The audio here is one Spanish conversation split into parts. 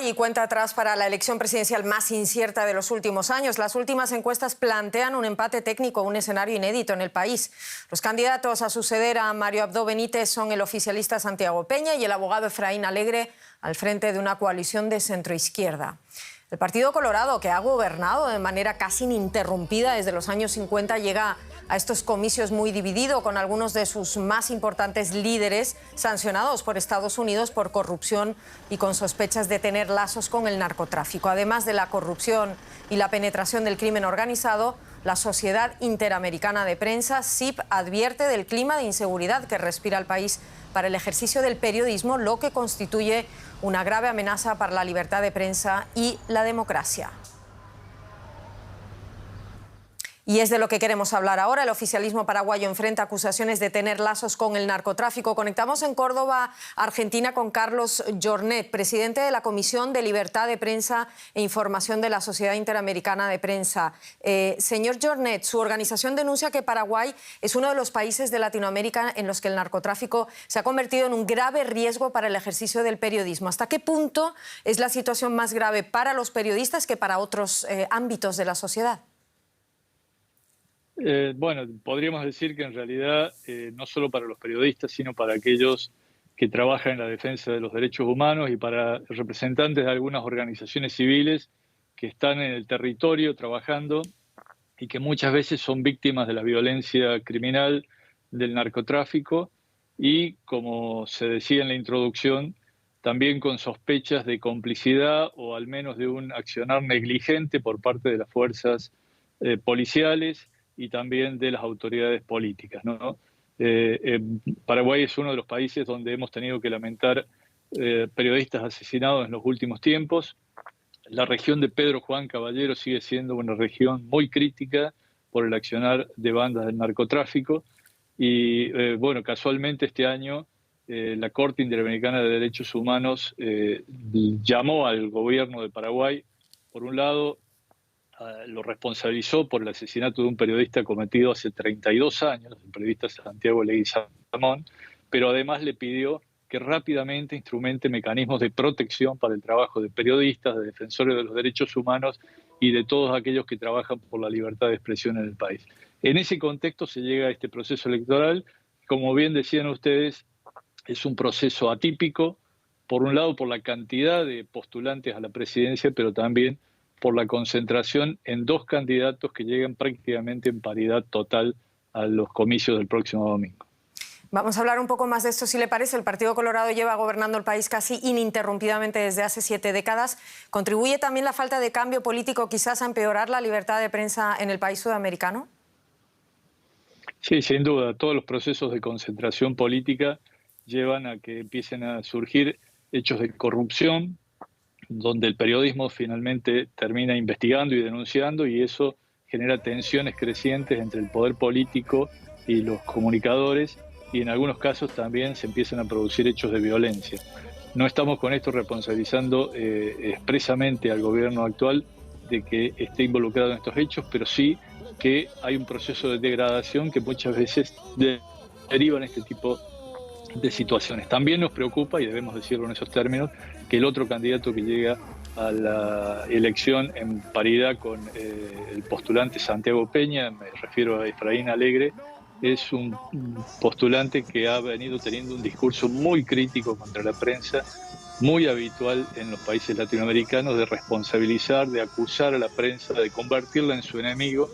Paraguay y cuenta atrás para la elección presidencial más incierta de los últimos años. Las últimas encuestas plantean un empate técnico, un escenario inédito en el país. Los candidatos a suceder a Mario Abdo Benítez son el oficialista Santiago Peña y el abogado Efraín Alegre, al frente de una coalición de centroizquierda. El Partido Colorado, que ha gobernado de manera casi ininterrumpida desde los años 50, llega a estos comicios muy dividido, con algunos de sus más importantes líderes sancionados por Estados Unidos por corrupción y con sospechas de tener lazos con el narcotráfico. Además de la corrupción y la penetración del crimen organizado, la Sociedad Interamericana de Prensa, SIP, advierte del clima de inseguridad que respira el país para el ejercicio del periodismo, lo que constituye una grave amenaza para la libertad de prensa y la democracia. Y es de lo que queremos hablar ahora. El oficialismo paraguayo enfrenta acusaciones de tener lazos con el narcotráfico. Conectamos en Córdoba, Argentina, con Carlos Jornet, presidente de la Comisión de Libertad de Prensa e Información de la Sociedad Interamericana de Prensa. Señor Jornet, su organización denuncia que Paraguay es uno de los países de Latinoamérica en los que el narcotráfico se ha convertido en un grave riesgo para el ejercicio del periodismo. ¿Hasta qué punto es la situación más grave para los periodistas que para otros ámbitos de la sociedad? Bueno, podríamos decir que en realidad no solo para los periodistas, sino para aquellos que trabajan en la defensa de los derechos humanos y para representantes de algunas organizaciones civiles que están en el territorio trabajando y que muchas veces son víctimas de la violencia criminal del narcotráfico y, como se decía en la introducción, también con sospechas de complicidad o al menos de un accionar negligente por parte de las fuerzas policiales y también de las autoridades políticas, ¿no? Paraguay es uno de los países donde hemos tenido que lamentar periodistas asesinados en los últimos tiempos. La región de Pedro Juan Caballero sigue siendo una región muy crítica por el accionar de bandas del narcotráfico y, bueno, casualmente este año la Corte Interamericana de Derechos Humanos llamó al gobierno de Paraguay, por un lado, lo responsabilizó por el asesinato de un periodista cometido hace 32 años, el periodista Santiago Leguizamón, pero además le pidió que rápidamente instrumente mecanismos de protección para el trabajo de periodistas, de defensores de los derechos humanos y de todos aquellos que trabajan por la libertad de expresión en el país. En ese contexto se llega a este proceso electoral. Como bien decían ustedes, es un proceso atípico, por un lado por la cantidad de postulantes a la presidencia, pero también por la concentración en dos candidatos que llegan prácticamente en paridad total a los comicios del próximo domingo. Vamos a hablar un poco más de esto, si le parece. El Partido Colorado lleva gobernando el país casi ininterrumpidamente desde hace 7 décadas. ¿Contribuye también la falta de cambio político quizás a empeorar la libertad de prensa en el país sudamericano? Sí, sin duda. Todos los procesos de concentración política llevan a que empiecen a surgir hechos de corrupción, donde el periodismo finalmente termina investigando y denunciando, y eso genera tensiones crecientes entre el poder político y los comunicadores, y en algunos casos también se empiezan a producir hechos de violencia. No estamos con esto responsabilizando expresamente al gobierno actual de que esté involucrado en estos hechos, pero sí que hay un proceso de degradación que muchas veces deriva en este tipo de situaciones. También nos preocupa, y debemos decirlo en esos términos, que el otro candidato que llega a la elección en paridad con el postulante Santiago Peña, me refiero a Efraín Alegre, es un postulante que ha venido teniendo un discurso muy crítico contra la prensa, muy habitual en los países latinoamericanos, de responsabilizar, de acusar a la prensa, de convertirla en su enemigo.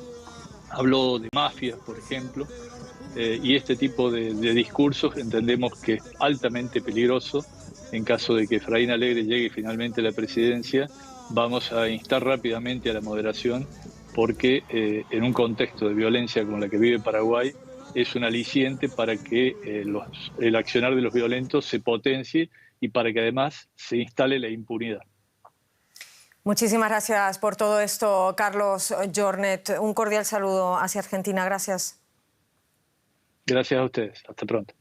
Habló de mafias, por ejemplo, y este tipo de discursos entendemos que es altamente peligroso. En caso de que Efraín Alegre llegue finalmente a la presidencia, vamos a instar rápidamente a la moderación, porque en un contexto de violencia como la que vive Paraguay, es un aliciente para que el accionar de los violentos se potencie y para que además se instale la impunidad. Muchísimas gracias por todo esto, Carlos Jornet. Un cordial saludo hacia Argentina. Gracias. Gracias a ustedes. Hasta pronto.